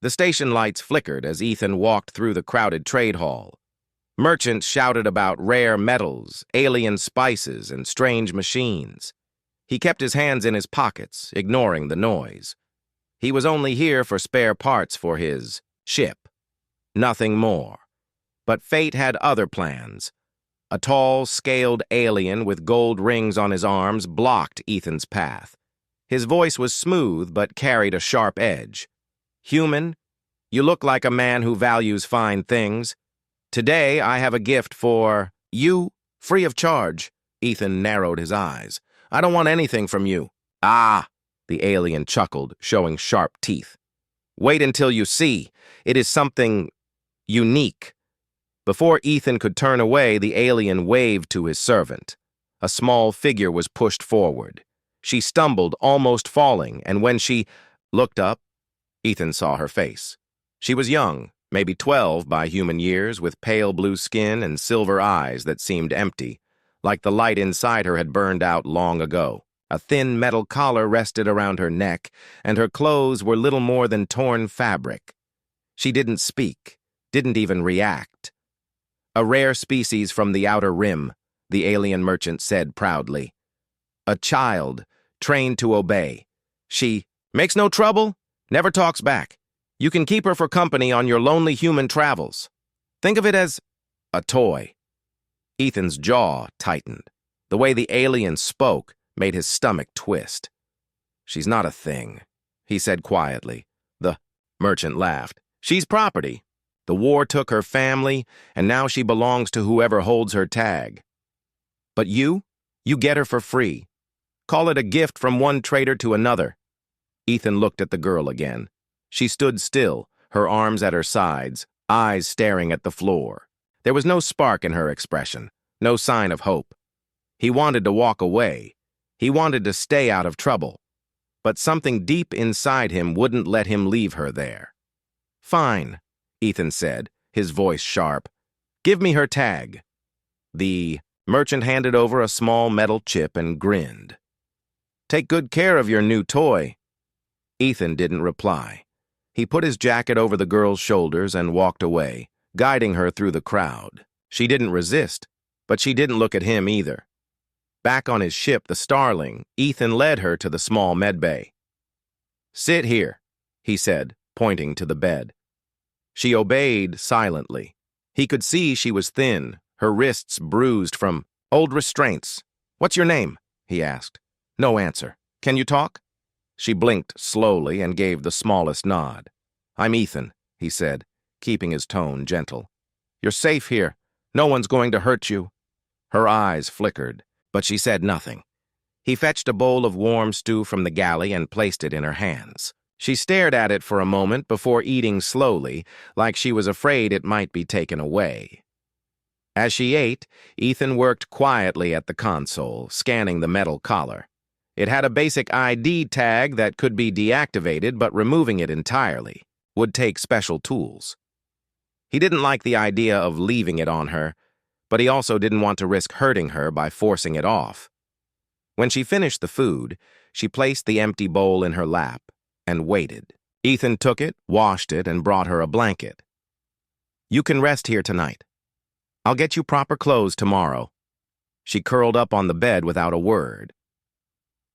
The station lights flickered as Ethan walked through the crowded trade hall. Merchants shouted about rare metals, alien spices, and strange machines. He kept his hands in his pockets, ignoring the noise. He was only here for spare parts for his ship. Nothing more. But fate had other plans. A tall, scaled alien with gold rings on his arms blocked Ethan's path. His voice was smooth but carried a sharp edge. "Human, you look like a man who values fine things. Today I have a gift for you, free of charge." Ethan narrowed his eyes. "I don't want anything from you." "Ah," the alien chuckled, showing sharp teeth. "Wait until you see. It is something unique." Before Ethan could turn away, the alien waved to his servant. A small figure was pushed forward. She stumbled, almost falling, and when she looked up, Ethan saw her face. She was young, maybe 12 by human years, with pale blue skin and silver eyes that seemed empty, like the light inside her had burned out long ago. A thin metal collar rested around her neck, and her clothes were little more than torn fabric. She didn't speak, didn't even react. "A rare species from the outer rim," the alien merchant said proudly. "A child, trained to obey. She makes no trouble, never talks back. You can keep her for company on your lonely human travels. Think of it as a toy." Ethan's jaw tightened. The way the alien spoke made his stomach twist. "She's not a thing," he said quietly. The merchant laughed. "She's property. The war took her family, and now she belongs to whoever holds her tag. But you get her for free. Call it a gift from one trader to another." Ethan looked at the girl again. She stood still, her arms at her sides, eyes staring at the floor. There was no spark in her expression, no sign of hope. He wanted to walk away. He wanted to stay out of trouble. But something deep inside him wouldn't let him leave her there. "Fine," Ethan said, his voice sharp. "Give me her tag." The merchant handed over a small metal chip and grinned. "Take good care of your new toy." Ethan didn't reply. He put his jacket over the girl's shoulders and walked away, guiding her through the crowd. She didn't resist, but she didn't look at him either. Back on his ship, the Starling, Ethan led her to the small medbay. "Sit here," he said, pointing to the bed. She obeyed silently. He could see she was thin, her wrists bruised from old restraints. "What's your name?" he asked. No answer. "Can you talk?" She blinked slowly and gave the smallest nod. "I'm Ethan," he said, keeping his tone gentle. "You're safe here. No one's going to hurt you." Her eyes flickered, but she said nothing. He fetched a bowl of warm stew from the galley and placed it in her hands. She stared at it for a moment before eating slowly, like she was afraid it might be taken away. As she ate, Ethan worked quietly at the console, scanning the metal collar. It had a basic ID tag that could be deactivated, but removing it entirely would take special tools. He didn't like the idea of leaving it on her, but he also didn't want to risk hurting her by forcing it off. When she finished the food, she placed the empty bowl in her lap and waited. Ethan took it, washed it, and brought her a blanket. "You can rest here tonight. I'll get you proper clothes tomorrow." She curled up on the bed without a word.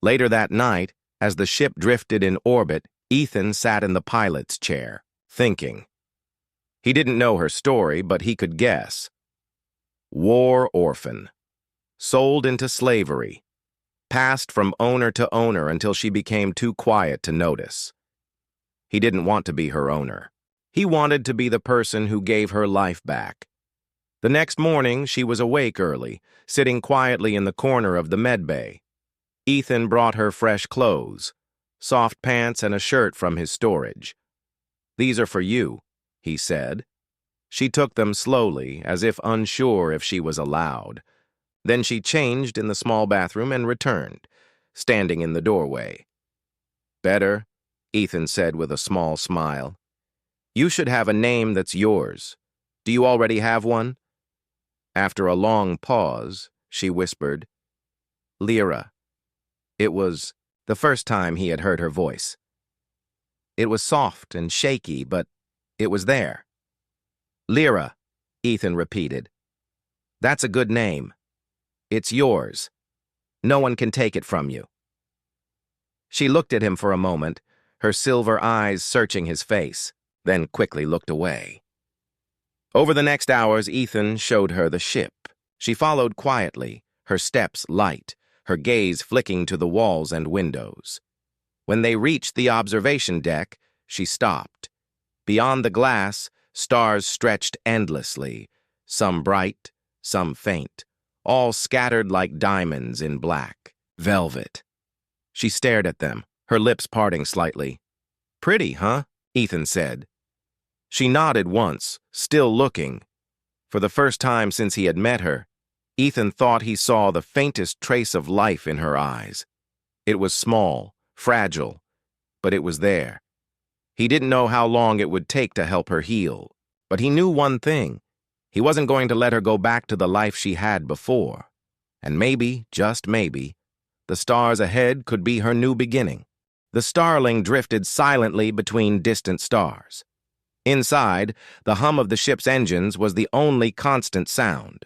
Later that night, as the ship drifted in orbit, Ethan sat in the pilot's chair, thinking. He didn't know her story, but he could guess. War orphan. Sold into slavery. Passed from owner to owner until she became too quiet to notice. He didn't want to be her owner. He wanted to be the person who gave her life back. The next morning, she was awake early, sitting quietly in the corner of the medbay. Ethan brought her fresh clothes, soft pants and a shirt from his storage. "These are for you," he said. She took them slowly, as if unsure if she was allowed. Then she changed in the small bathroom and returned, standing in the doorway. "Better," Ethan said with a small smile. "You should have a name that's yours. Do you already have one?" After a long pause, she whispered, "Lyra." It was the first time he had heard her voice. It was soft and shaky, but it was there. Lyra, Ethan repeated. That's a good name. It's yours. No one can take it from you. She looked at him for a moment, her silver eyes searching his face, then quickly looked away. Over the next hours, Ethan showed her the ship. She followed quietly, her steps light, her gaze flicking to the walls and windows. When they reached the observation deck, she stopped. Beyond the glass, stars stretched endlessly, some bright, some faint, all scattered like diamonds in black velvet. She stared at them, her lips parting slightly. Pretty, huh? Ethan said. She nodded once, still looking. For the first time since he had met her, Ethan thought he saw the faintest trace of life in her eyes. It was small, fragile, but it was there. He didn't know how long it would take to help her heal, but he knew one thing. He wasn't going to let her go back to the life she had before. And maybe, just maybe, the stars ahead could be her new beginning. The starling drifted silently between distant stars. Inside, the hum of the ship's engines was the only constant sound.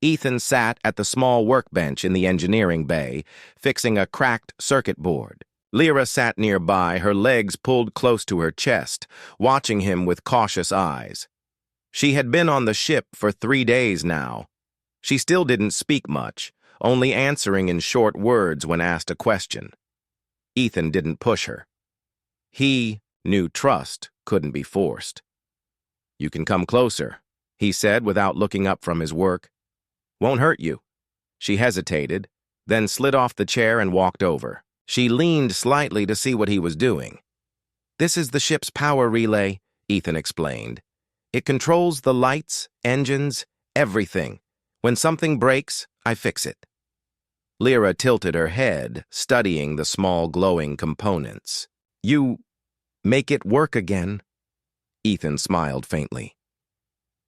Ethan sat at the small workbench in the engineering bay, fixing a cracked circuit board. Lyra sat nearby, her legs pulled close to her chest, watching him with cautious eyes. She had been on the ship for 3 days now. She still didn't speak much, only answering in short words when asked a question. Ethan didn't push her. He knew trust couldn't be forced. You can come closer, he said without looking up from his work. Won't hurt you. She hesitated, then slid off the chair and walked over. She leaned slightly to see what he was doing. This is the ship's power relay, Ethan explained. It controls the lights, engines, everything. When something breaks, I fix it. Lyra tilted her head, studying the small glowing components. You make it work again? Ethan smiled faintly.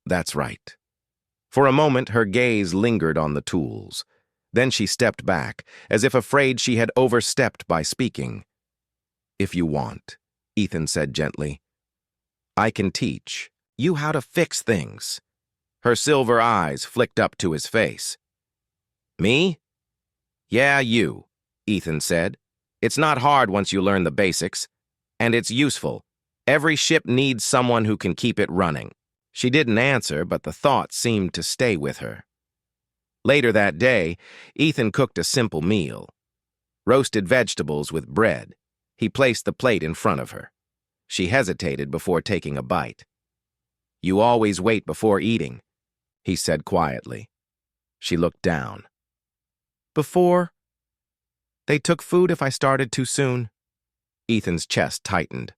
That's right. For a moment, her gaze lingered on the tools. Then she stepped back, as if afraid she had overstepped by speaking. If you want, Ethan said gently. I can teach you how to fix things. Her silver eyes flicked up to his face. Me? Yeah, you, Ethan said. It's not hard once you learn the basics. And it's useful. Every ship needs someone who can keep it running. She didn't answer, but the thought seemed to stay with her. Later that day, Ethan cooked a simple meal. Roasted vegetables with bread. He placed the plate in front of her. She hesitated before taking a bite. You always wait before eating, he said quietly. She looked down. Before? They took food if I started too soon. Ethan's chest tightened.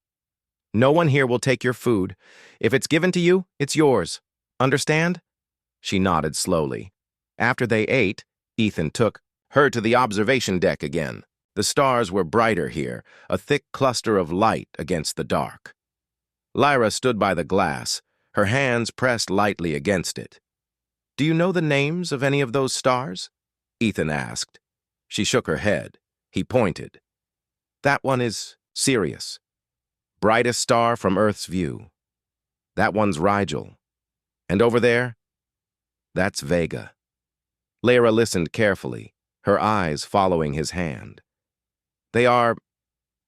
No one here will take your food. If it's given to you, it's yours. Understand? She nodded slowly. After they ate, Ethan took her to the observation deck again. The stars were brighter here, a thick cluster of light against the dark. Lyra stood by the glass, her hands pressed lightly against it. Do you know the names of any of those stars? Ethan asked. She shook her head. He pointed. That one is Sirius. Brightest star from Earth's view. That one's Rigel. And over there? That's Vega. Lyra listened carefully, her eyes following his hand. They are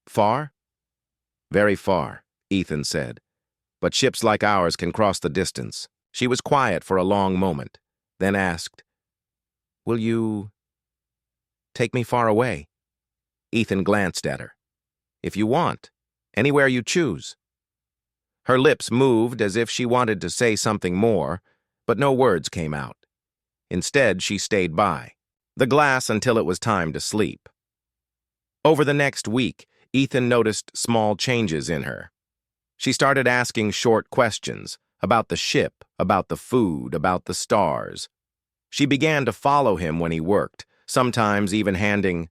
far? Very far, Ethan said. But ships like ours can cross the distance. She was quiet for a long moment, then asked, Will you take me far away? Ethan glanced at her. If you want, anywhere you choose. Her lips moved as if she wanted to say something more, but no words came out. Instead, she stayed by the glass until it was time to sleep. Over the next week, Ethan noticed small changes in her. She started asking short questions about the ship, about the food, about the stars. She began to follow him when he worked, sometimes even handing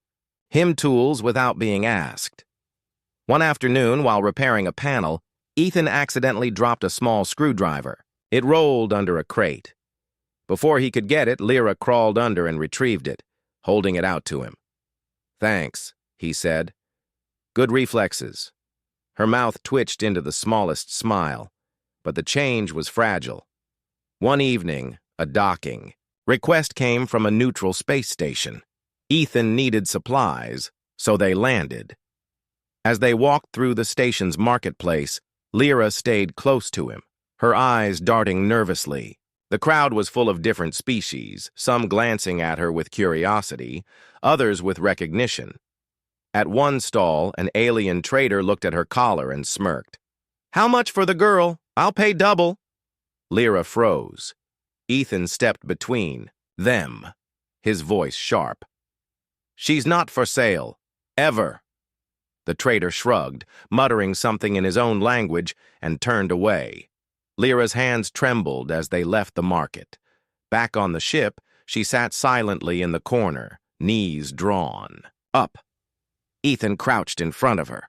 him tools without being asked. One afternoon, while repairing a panel, Ethan accidentally dropped a small screwdriver. It rolled under a crate. Before he could get it, Lyra crawled under and retrieved it, holding it out to him. Thanks, he said. Good reflexes. Her mouth twitched into the smallest smile, but the change was fragile. One evening, a docking request came from a neutral space station. Ethan needed supplies, so they landed. As they walked through the station's marketplace, Lyra stayed close to him, her eyes darting nervously. The crowd was full of different species, some glancing at her with curiosity, others with recognition. At one stall, an alien trader looked at her collar and smirked. "How much for the girl? I'll pay double." Lyra froze. Ethan stepped between them, his voice sharp. "She's not for sale. Ever." The trader shrugged, muttering something in his own language, and turned away. Lyra's hands trembled as they left the market. Back on the ship, she sat silently in the corner, knees drawn. Up. Ethan crouched in front of her.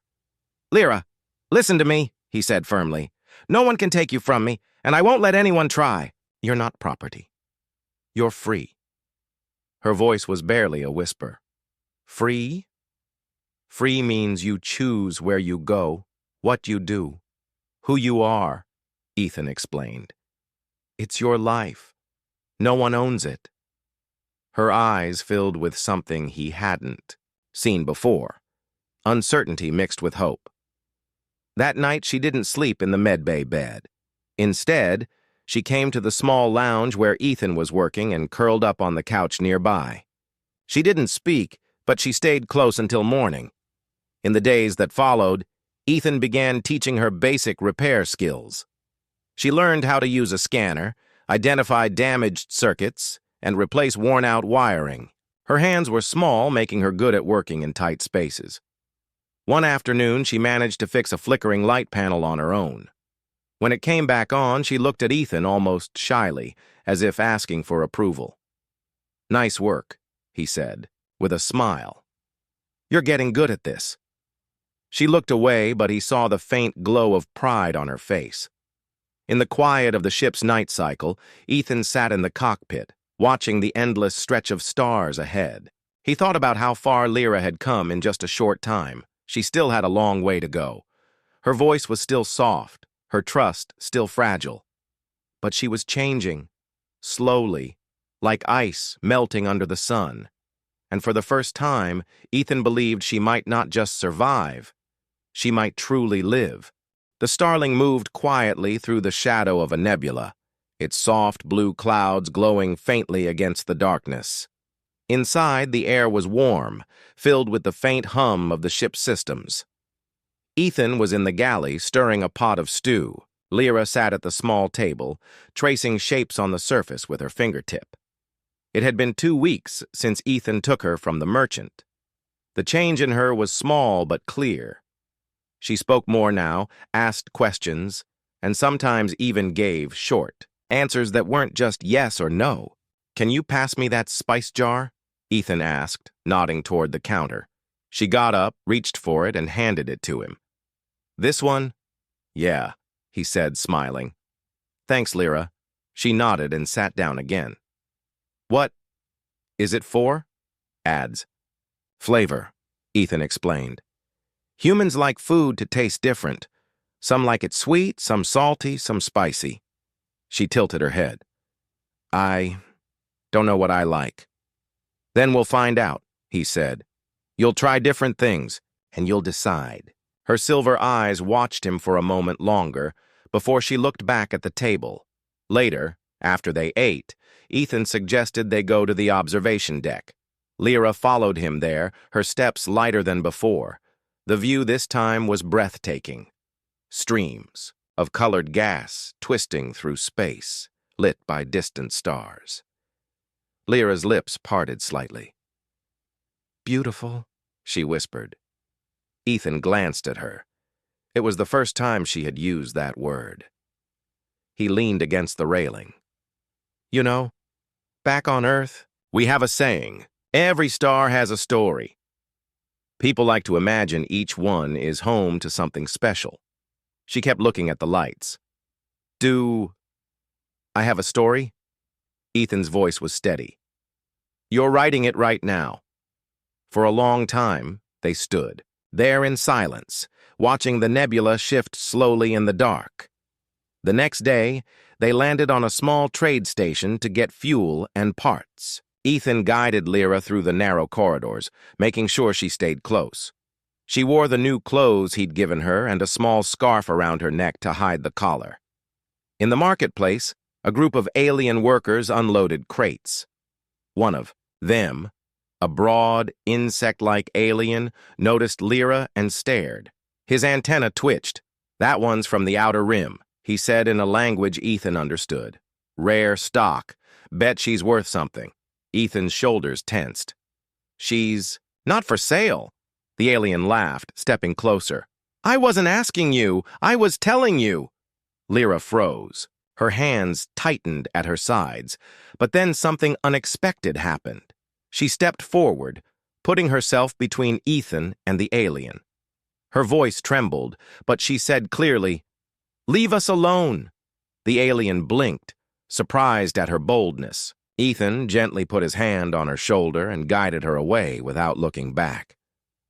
"Lyra, listen to me," he said firmly. "No one can take you from me, and I won't let anyone try. You're not property. You're free." Her voice was barely a whisper. "Free? Free means you choose where you go, what you do, who you are," Ethan explained. "It's your life. No one owns it." Her eyes filled with something he hadn't seen before, uncertainty mixed with hope. That night, she didn't sleep in the medbay bed. Instead, she came to the small lounge where Ethan was working and curled up on the couch nearby. She didn't speak, but she stayed close until morning. In the days that followed, Ethan began teaching her basic repair skills. She learned how to use a scanner, identify damaged circuits, and replace worn-out wiring. Her hands were small, making her good at working in tight spaces. One afternoon, she managed to fix a flickering light panel on her own. When it came back on, she looked at Ethan almost shyly, as if asking for approval. "Nice work," he said, with a smile. "You're getting good at this." She looked away, but he saw the faint glow of pride on her face. In the quiet of the ship's night cycle, Ethan sat in the cockpit, watching the endless stretch of stars ahead. He thought about how far Lyra had come in just a short time. She still had a long way to go. Her voice was still soft, her trust still fragile. But she was changing, slowly, like ice melting under the sun. And for the first time, Ethan believed she might not just survive, she might truly live. The starling moved quietly through the shadow of a nebula, its soft blue clouds glowing faintly against the darkness. Inside, the air was warm, filled with the faint hum of the ship's systems. Ethan was in the galley, stirring a pot of stew. Lyra sat at the small table, tracing shapes on the surface with her fingertip. It had been 2 weeks since Ethan took her from the merchant. The change in her was small but clear. She spoke more now, asked questions, and sometimes even gave short answers that weren't just yes or no. "Can you pass me that spice jar?" Ethan asked, nodding toward the counter. She got up, reached for it, and handed it to him. "This one?" "Yeah," he said, smiling. "Thanks, Lyra." She nodded and sat down again. "What is it for?" "Adds flavor," Ethan explained. "Humans like food to taste different. Some like it sweet, some salty, some spicy." She tilted her head. "I don't know what I like." "Then we'll find out," he said. "You'll try different things, and you'll decide." Her silver eyes watched him for a moment longer before she looked back at the table. Later, after they ate, Ethan suggested they go to the observation deck. Lyra followed him there, her steps lighter than before. The view this time was breathtaking. Streams of colored gas twisting through space, lit by distant stars. Lyra's lips parted slightly. "Beautiful," she whispered. Ethan glanced at her. It was the first time she had used that word. He leaned against the railing. "You know, back on Earth, we have a saying, every star has a story. People like to imagine each one is home to something special." She kept looking at the lights. "Do I have a story?" Ethan's voice was steady. "You're writing it right now." For a long time, they stood, there in silence, watching the nebula shift slowly in the dark. The next day, they landed on a small trade station to get fuel and parts. Ethan guided Lyra through the narrow corridors, making sure she stayed close. She wore the new clothes he'd given her and a small scarf around her neck to hide the collar. In the marketplace, a group of alien workers unloaded crates. One of them, a broad, insect-like alien, noticed Lyra and stared. His antenna twitched. "That one's from the Outer Rim," he said in a language Ethan understood. "Rare stock. Bet she's worth something." Ethan's shoulders tensed. "She's not for sale." The alien laughed, stepping closer. "I wasn't asking you. I was telling you." Lyra froze. Her hands tightened at her sides, but then something unexpected happened. She stepped forward, putting herself between Ethan and the alien. Her voice trembled, but she said clearly, "Leave us alone." The alien blinked, surprised at her boldness. Ethan gently put his hand on her shoulder and guided her away without looking back.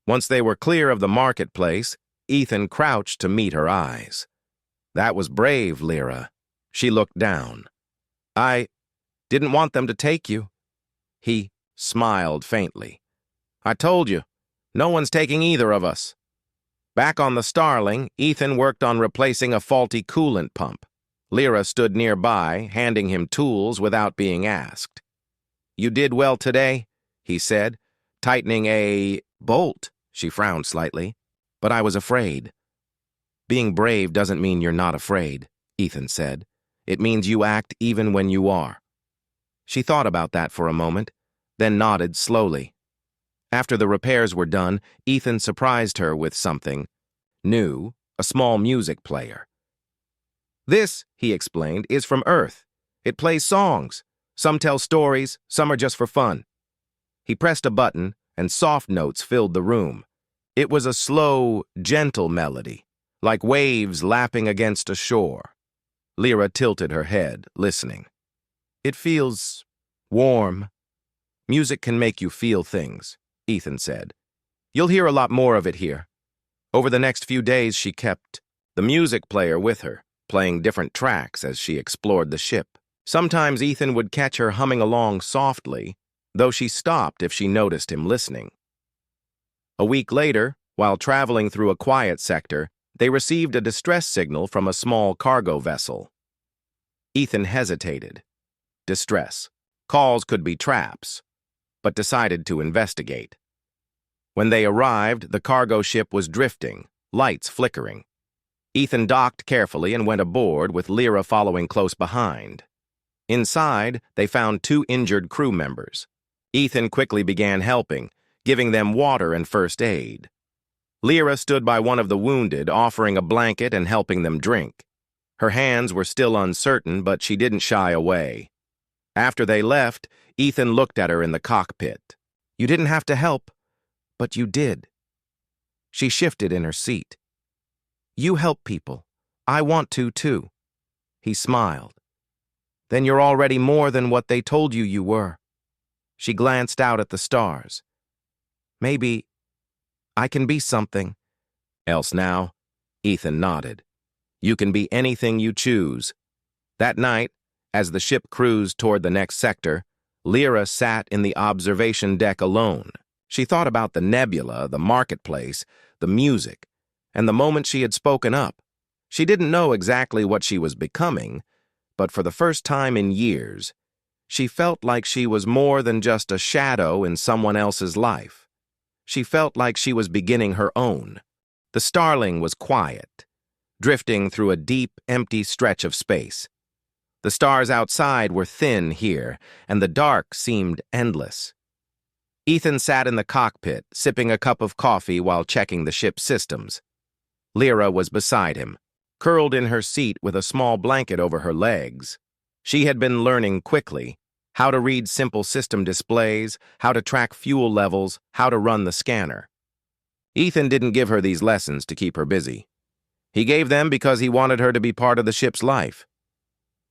Once they were clear of the marketplace, Ethan crouched to meet her eyes. "That was brave, Lyra." She looked down. "I didn't want them to take you." He smiled faintly. "I told you, no one's taking either of us." Back on the Starling, Ethan worked on replacing a faulty coolant pump. Lyra stood nearby, handing him tools without being asked. "You did well today," he said, tightening a bolt. She frowned slightly. "But I was afraid." "Being brave doesn't mean you're not afraid," Ethan said. "It means you act even when you are." She thought about that for a moment, then nodded slowly. After the repairs were done, Ethan surprised her with something new, a small music player. "This," he explained, "is from Earth. It plays songs. Some tell stories, some are just for fun." He pressed a button, and soft notes filled the room. It was a slow, gentle melody, like waves lapping against a shore. Lyra tilted her head, listening. "It feels warm." "Music can make you feel things," Ethan said. "You'll hear a lot more of it here." Over the next few days, she kept the music player with her, playing different tracks as she explored the ship. Sometimes Ethan would catch her humming along softly, though she stopped if she noticed him listening. A week later, while traveling through a quiet sector, they received a distress signal from a small cargo vessel. Ethan hesitated. Distress. Calls could be traps, but decided to investigate. When they arrived, the cargo ship was drifting, lights flickering. Ethan docked carefully and went aboard, with Lyra following close behind. Inside, they found 2 injured crew members. Ethan quickly began helping, giving them water and first aid. Lyra stood by one of the wounded, offering a blanket and helping them drink. Her hands were still uncertain, but she didn't shy away. After they left, Ethan looked at her in the cockpit. "You didn't have to help, but you did." She shifted in her seat. "You help people. I want to, too." He smiled. "Then you're already more than what they told you you were." She glanced out at the stars. "Maybe I can be something else now." Ethan nodded. "You can be anything you choose." That night, as the ship cruised toward the next sector, Lyra sat in the observation deck alone. She thought about the nebula, the marketplace, the music, and the moment she had spoken up. She didn't know exactly what she was becoming, but for the first time in years, she felt like she was more than just a shadow in someone else's life. She felt like she was beginning her own. The Starling was quiet, drifting through a deep, empty stretch of space. The stars outside were thin here, and the dark seemed endless. Ethan sat in the cockpit, sipping a cup of coffee while checking the ship's systems. Lyra was beside him, curled in her seat with a small blanket over her legs. She had been learning quickly how to read simple system displays, how to track fuel levels, how to run the scanner. Ethan didn't give her these lessons to keep her busy. He gave them because he wanted her to be part of the ship's life.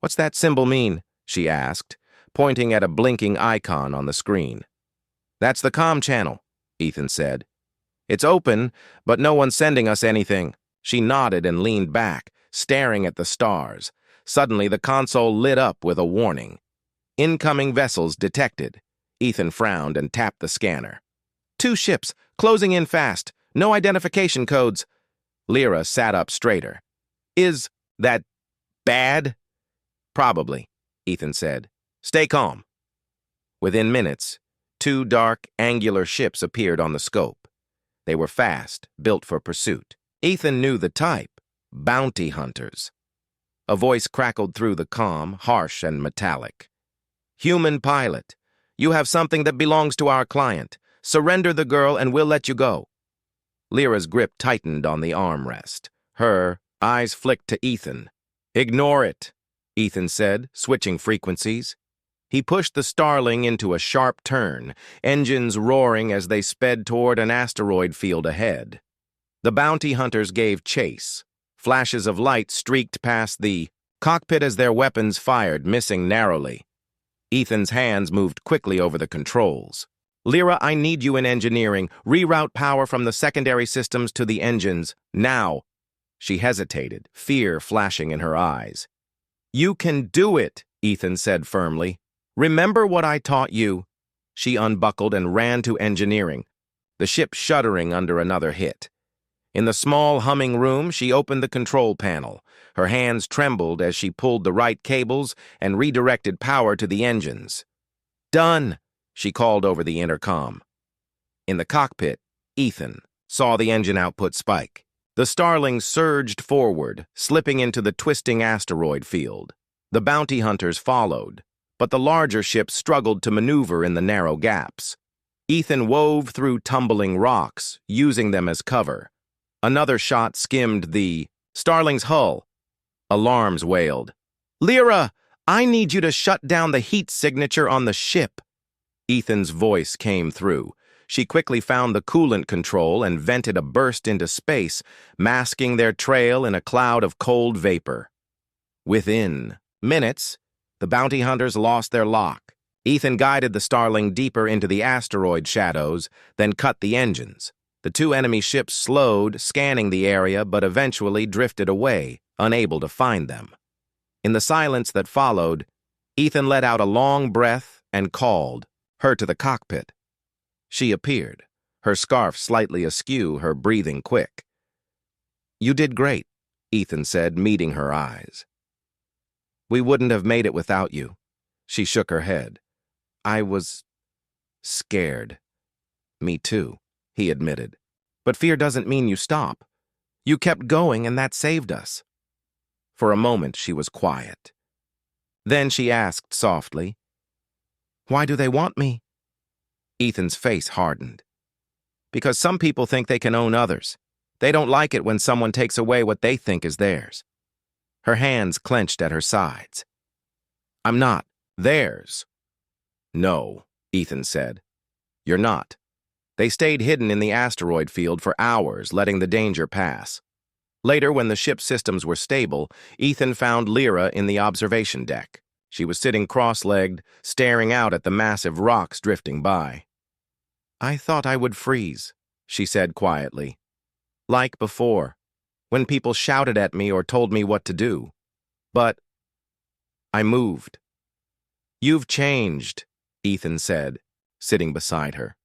"What's that symbol mean?" she asked, pointing at a blinking icon on the screen. "That's the comm channel," Ethan said. It's open, but no one's sending us anything. She nodded and leaned back, staring at the stars. Suddenly, the console lit up with a warning. Incoming vessels detected. Ethan frowned and tapped the scanner. 2 ships, closing in fast. No identification codes. Lyra sat up straighter. Is that bad? Probably, Ethan said. Stay calm. Within minutes, 2 dark, angular ships appeared on the scope. They were fast, built for pursuit. Ethan knew the type. Bounty hunters. A voice crackled through the comm, harsh and metallic. Human pilot, you have something that belongs to our client. Surrender the girl and we'll let you go. Lyra's grip tightened on the armrest. Her eyes flicked to Ethan. Ignore it, Ethan said, switching frequencies. He pushed the Starling into a sharp turn, engines roaring as they sped toward an asteroid field ahead. The bounty hunters gave chase. Flashes of light streaked past the cockpit as their weapons fired, missing narrowly. Ethan's hands moved quickly over the controls. Lyra, I need you in engineering. Reroute power from the secondary systems to the engines. Now. She hesitated, fear flashing in her eyes. You can do it, Ethan said firmly. Remember what I taught you. She unbuckled and ran to engineering, the ship shuddering under another hit. In the small, humming room, she opened the control panel. Her hands trembled as she pulled the right cables and redirected power to the engines. Done, she called over the intercom. In the cockpit, Ethan saw the engine output spike. The Starling surged forward, slipping into the twisting asteroid field. The bounty hunters followed, but the larger ships struggled to maneuver in the narrow gaps. Ethan wove through tumbling rocks, using them as cover. Another shot skimmed the Starling's hull. Alarms wailed. Lyra, I need you to shut down the heat signature on the ship. Ethan's voice came through. She quickly found the coolant control and vented a burst into space, masking their trail in a cloud of cold vapor. Within minutes, the bounty hunters lost their lock. Ethan guided the Starling deeper into the asteroid shadows, then cut the engines. The 2 enemy ships slowed, scanning the area, but eventually drifted away, unable to find them. In the silence that followed, Ethan let out a long breath and called her to the cockpit. She appeared, her scarf slightly askew, her breathing quick. You did great, Ethan said, meeting her eyes. We wouldn't have made it without you. She shook her head. I was scared. Me too, he admitted. But fear doesn't mean you stop. You kept going and that saved us. For a moment she was quiet. Then she asked softly, Why do they want me? Ethan's face hardened. Because some people think they can own others. They don't like it when someone takes away what they think is theirs. Her hands clenched at her sides. I'm not theirs. No, Ethan said. You're not. They stayed hidden in the asteroid field for hours, letting the danger pass. Later, when the ship's systems were stable, Ethan found Lyra in the observation deck. She was sitting cross-legged, staring out at the massive rocks drifting by. I thought I would freeze, she said quietly. Like before, when people shouted at me or told me what to do. But I moved. You've changed, Ethan said, sitting beside her.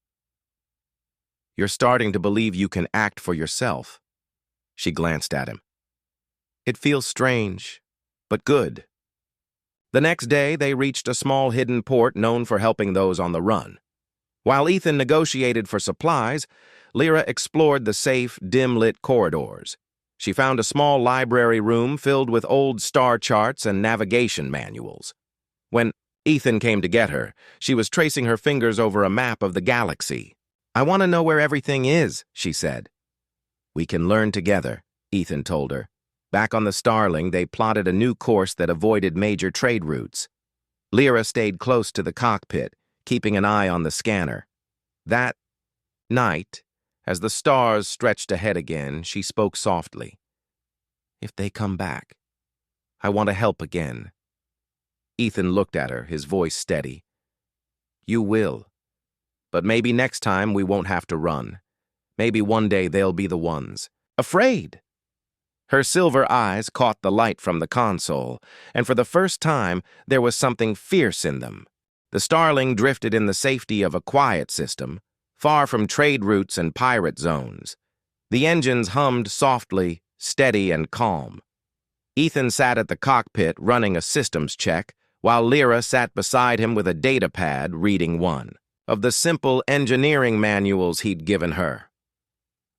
You're starting to believe you can act for yourself. She glanced at him. It feels strange, but good. The next day, they reached a small hidden port known for helping those on the run. While Ethan negotiated for supplies, Lyra explored the safe, dim-lit corridors. She found a small library room filled with old star charts and navigation manuals. When Ethan came to get her, she was tracing her fingers over a map of the galaxy. I want to know where everything is, she said. We can learn together, Ethan told her. Back on the Starling, they plotted a new course that avoided major trade routes. Lyra stayed close to the cockpit, keeping an eye on the scanner. That night, as the stars stretched ahead again, she spoke softly. If they come back, I want to help again. Ethan looked at her, his voice steady. You will. But maybe next time we won't have to run. Maybe one day they'll be the ones. Afraid! Her silver eyes caught the light from the console, and for the first time there was something fierce in them. The Starling drifted in the safety of a quiet system, far from trade routes and pirate zones. The engines hummed softly, steady and calm. Ethan sat at the cockpit running a systems check, while Lyra sat beside him with a data pad reading one of the simple engineering manuals he'd given her.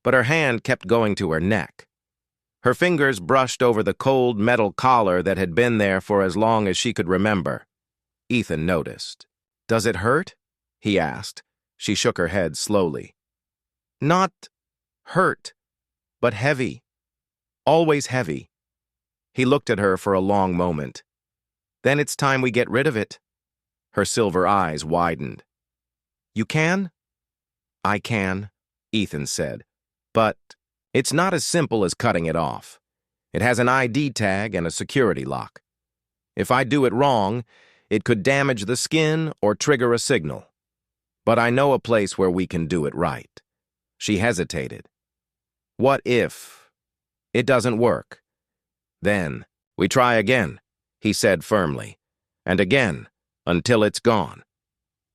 But her hand kept going to her neck. Her fingers brushed over the cold metal collar that had been there for as long as she could remember. Ethan noticed. "Does it hurt?" he asked. She shook her head slowly. "Not hurt, but heavy. Always heavy." He looked at her for a long moment. "Then it's time we get rid of it." Her silver eyes widened. "You can?" "I can," Ethan said. "But it's not as simple as cutting it off. It has an ID tag and a security lock. If I do it wrong, it could damage the skin or trigger a signal. But I know a place where we can do it right." She hesitated. "What if it doesn't work?" "Then we try again," he said firmly, "and again, until it's gone."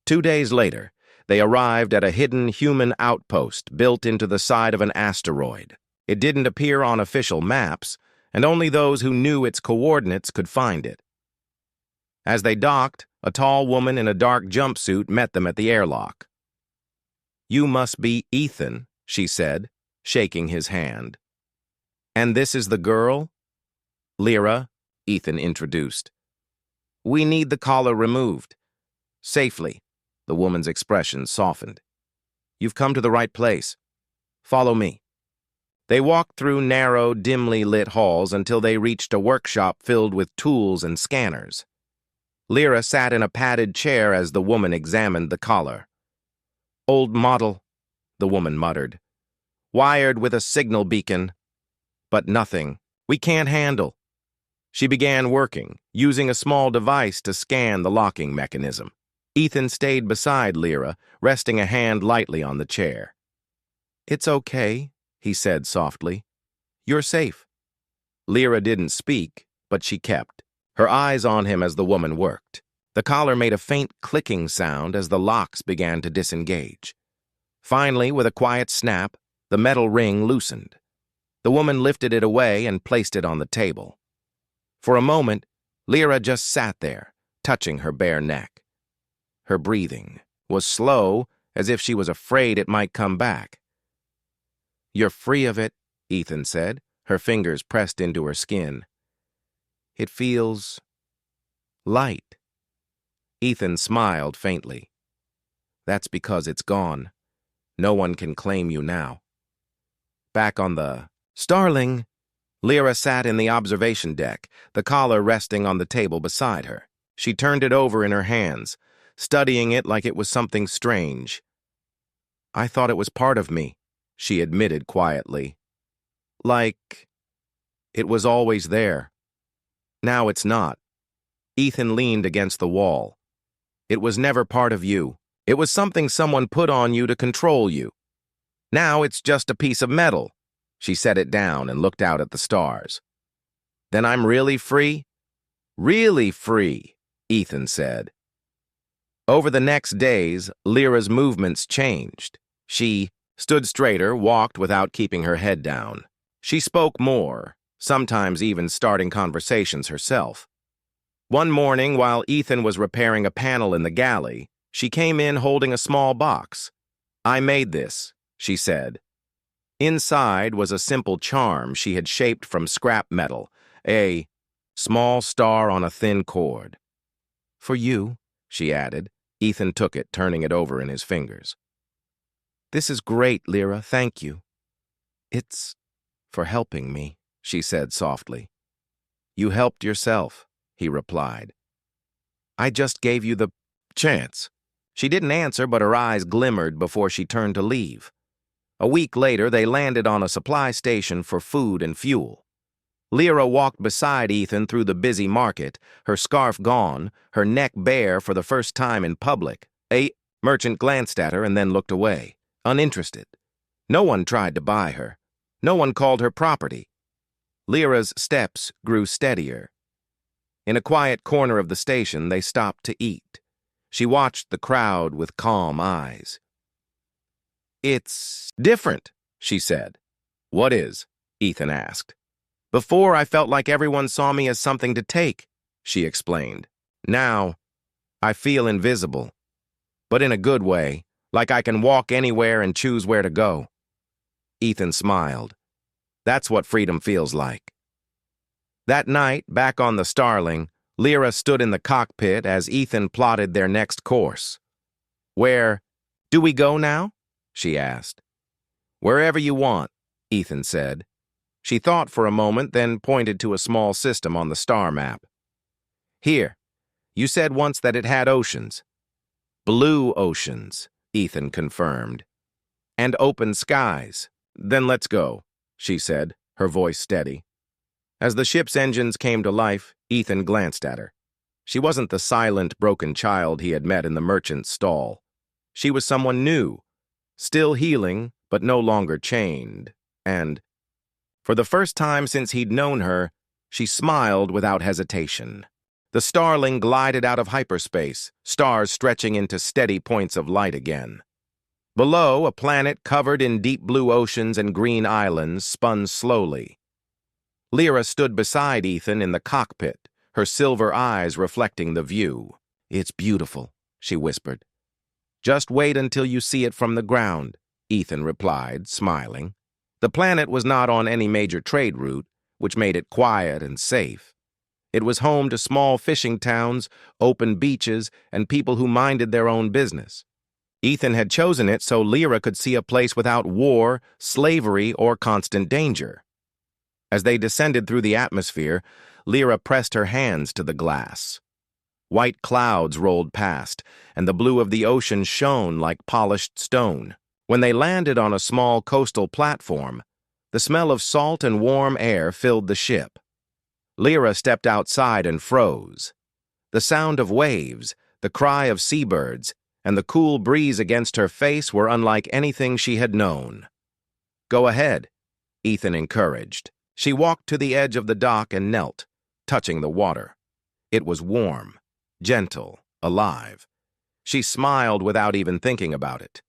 2 days later, they arrived at a hidden human outpost built into the side of an asteroid. It didn't appear on official maps, and only those who knew its coordinates could find it. As they docked, a tall woman in a dark jumpsuit met them at the airlock. "You must be Ethan," she said, shaking his hand. "And this is the girl?" "Lyra," Ethan introduced. "We need the collar removed." "Safely." The woman's expression softened. "You've come to the right place. Follow me." They walked through narrow, dimly lit halls until they reached a workshop filled with tools and scanners. Lyra sat in a padded chair as the woman examined the collar. "Old model," the woman muttered. "Wired with a signal beacon. But nothing. We can't handle." She began working, using a small device to scan the locking mechanism. Ethan stayed beside Lyra, resting a hand lightly on the chair. "It's okay," he said softly. "You're safe." Lyra didn't speak, but she kept, her eyes on him as the woman worked. The collar made a faint clicking sound as the locks began to disengage. Finally, with a quiet snap, the metal ring loosened. The woman lifted it away and placed it on the table. For a moment, Lyra just sat there, touching her bare neck. Her breathing was slow, as if she was afraid it might come back. "You're free of it," Ethan said, her fingers pressed into her skin. "It feels light." Ethan smiled faintly. "That's because it's gone. No one can claim you now." Back on the Starling, Lyra sat in the observation deck, the collar resting on the table beside her. She turned it over in her hands, studying it like it was something strange. "I thought it was part of me," she admitted quietly. "Like it was always there. Now it's not." Ethan leaned against the wall. "It was never part of you. It was something someone put on you to control you. Now it's just a piece of metal." She set it down and looked out at the stars. "Then I'm really free?" "Really free," Ethan said. Over the next days, Lyra's movements changed. She stood straighter, walked without keeping her head down. She spoke more, sometimes even starting conversations herself. One morning, while Ethan was repairing a panel in the galley, she came in holding a small box. "I made this," she said. Inside was a simple charm she had shaped from scrap metal, a small star on a thin cord. "For you," she added. Ethan took it, turning it over in his fingers. "This is great, Lyra, thank you." "It's for helping me," she said softly. "You helped yourself," he replied. "I just gave you the chance." She didn't answer, but her eyes glimmered before she turned to leave. A week later, they landed on a supply station for food and fuel. Lyra walked beside Ethan through the busy market, her scarf gone, her neck bare for the first time in public. A merchant glanced at her and then looked away, uninterested. No one tried to buy her. No one called her property. Lyra's steps grew steadier. In a quiet corner of the station, they stopped to eat. She watched the crowd with calm eyes. "It's different," she said. "What is?" Ethan asked. "Before, I felt like everyone saw me as something to take," she explained. "Now, I feel invisible, but in a good way, like I can walk anywhere and choose where to go." Ethan smiled. That's what freedom feels like. That night, back on the Starling, Lyra stood in the cockpit as Ethan plotted their next course. "Where do we go now?" she asked. "Wherever you want," Ethan said. She thought for a moment, then pointed to a small system on the star map. "Here, you said once that it had oceans." "Blue oceans," Ethan confirmed. "And open skies. Then let's go," she said, her voice steady. As the ship's engines came to life, Ethan glanced at her. She wasn't the silent, broken child he had met in the merchant's stall. She was someone new, still healing, but no longer chained. And, for the first time since he'd known her, she smiled without hesitation. The Starling glided out of hyperspace, stars stretching into steady points of light again. Below, a planet covered in deep blue oceans and green islands spun slowly. Lyra stood beside Ethan in the cockpit, her silver eyes reflecting the view. "It's beautiful," she whispered. "Just wait until you see it from the ground," Ethan replied, smiling. The planet was not on any major trade route, which made it quiet and safe. It was home to small fishing towns, open beaches, and people who minded their own business. Ethan had chosen it so Lyra could see a place without war, slavery, or constant danger. As they descended through the atmosphere, Lyra pressed her hands to the glass. White clouds rolled past, and the blue of the ocean shone like polished stone. When they landed on a small coastal platform, the smell of salt and warm air filled the ship. Lyra stepped outside and froze. The sound of waves, the cry of seabirds, and the cool breeze against her face were unlike anything she had known. "Go ahead," Ethan encouraged. She walked to the edge of the dock and knelt, touching the water. It was warm, gentle, alive. She smiled without even thinking about it.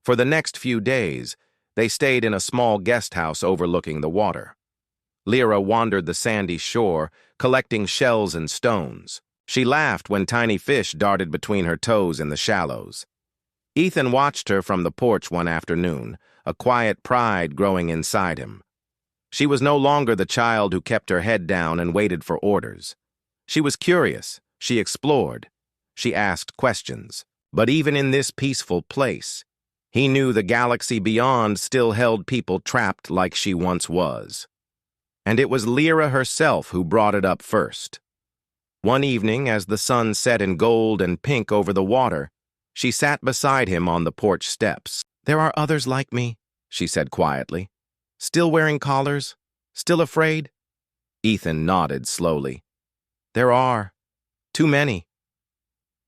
For the next few days, they stayed in a small guest house overlooking the water. Lyra wandered the sandy shore, collecting shells and stones. She laughed when tiny fish darted between her toes in the shallows. Ethan watched her from the porch one afternoon, a quiet pride growing inside him. She was no longer the child who kept her head down and waited for orders. She was curious. She explored. She asked questions. But even in this peaceful place, he knew the galaxy beyond still held people trapped like she once was. And it was Lyra herself who brought it up first. One evening, as the sun set in gold and pink over the water, she sat beside him on the porch steps. "There are others like me," she said quietly. "Still wearing collars? Still afraid?" Ethan nodded slowly. "There are. Too many."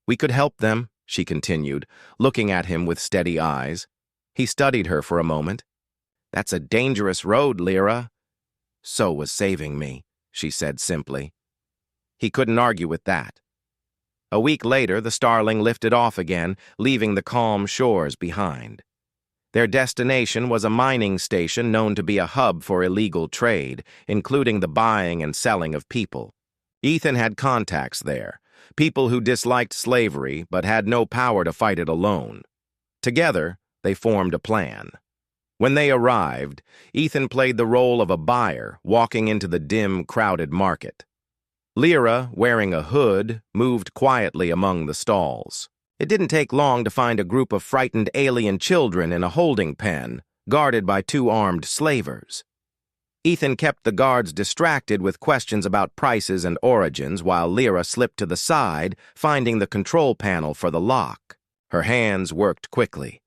"We could help them," she continued, looking at him with steady eyes. He studied her for a moment. "That's a dangerous road, Lyra." "So was saving me," she said simply. He couldn't argue with that. A week later, the Starling lifted off again, leaving the calm shores behind. Their destination was a mining station known to be a hub for illegal trade, including the buying and selling of people. Ethan had contacts there, people who disliked slavery but had no power to fight it alone. Together, they formed a plan. When they arrived, Ethan played the role of a buyer walking into the dim, crowded market. Lyra, wearing a hood, moved quietly among the stalls. It didn't take long to find a group of frightened alien children in a holding pen, guarded by two armed slavers. Ethan kept the guards distracted with questions about prices and origins while Lyra slipped to the side, finding the control panel for the lock. Her hands worked quickly.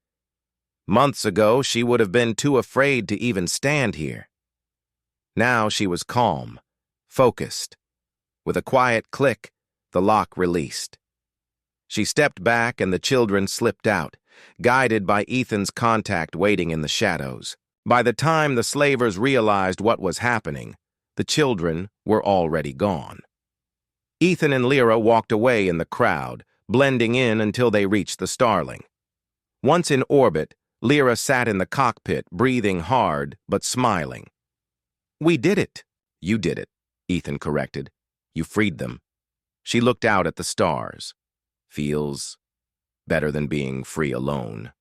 Months ago, she would have been too afraid to even stand here. Now she was calm, focused. With a quiet click, the lock released. She stepped back and the children slipped out, guided by Ethan's contact waiting in the shadows. By the time the slavers realized what was happening, the children were already gone. Ethan and Lyra walked away in the crowd, blending in until they reached the Starling. Once in orbit, Lyra sat in the cockpit, breathing hard but smiling. "We did it." "You did it," Ethan corrected. "You freed them." She looked out at the stars. Feels better than being free alone.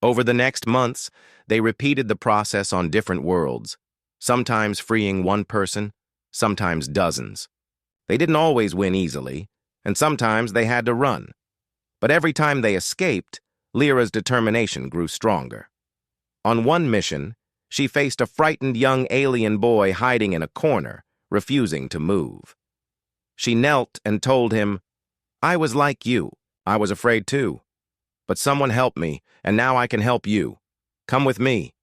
Over the next months, they repeated the process on different worlds, sometimes freeing one person, sometimes dozens. They didn't always win easily, and sometimes they had to run. But every time they escaped, Lyra's determination grew stronger. On one mission, she faced a frightened young alien boy hiding in a corner, refusing to move. She knelt and told him, "I was like you. I was afraid too. But someone helped me, and now I can help you. Come with me."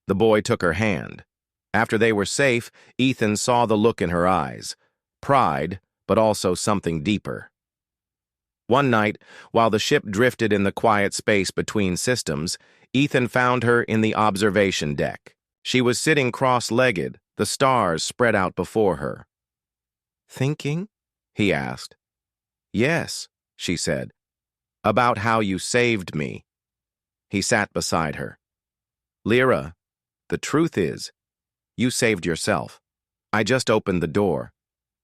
The boy took her hand. After they were safe, Ethan saw the look in her eyes. Pride, but also something deeper. One night, while the ship drifted in the quiet space between systems, Ethan found her in the observation deck. She was sitting cross-legged, the stars spread out before her. "Thinking?" he asked. "Yes," she said. "About how you saved me." He sat beside her. "Lyra, the truth is, you saved yourself. I just opened the door.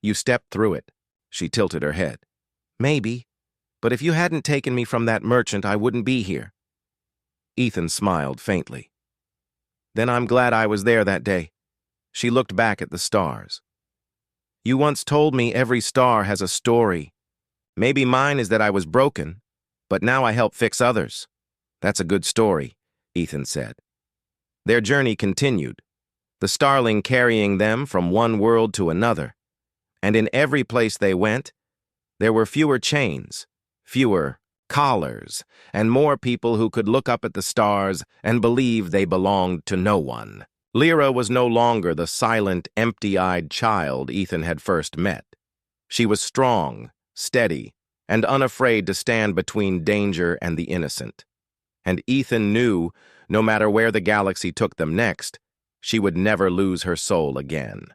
You stepped through it." She tilted her head. "Maybe, but if you hadn't taken me from that merchant, I wouldn't be here." Ethan smiled faintly. "Then I'm glad I was there that day." She looked back at the stars. "You once told me every star has a story. Maybe mine is that I was broken, but now I help fix others." "That's a good story," Ethan said. Their journey continued, the Starling carrying them from one world to another. And in every place they went, there were fewer chains, fewer collars, and more people who could look up at the stars and believe they belonged to no one. Lyra was no longer the silent, empty-eyed child Ethan had first met. She was strong, steady, and unafraid to stand between danger and the innocent. And Ethan knew, no matter where the galaxy took them next, she would never lose her soul again.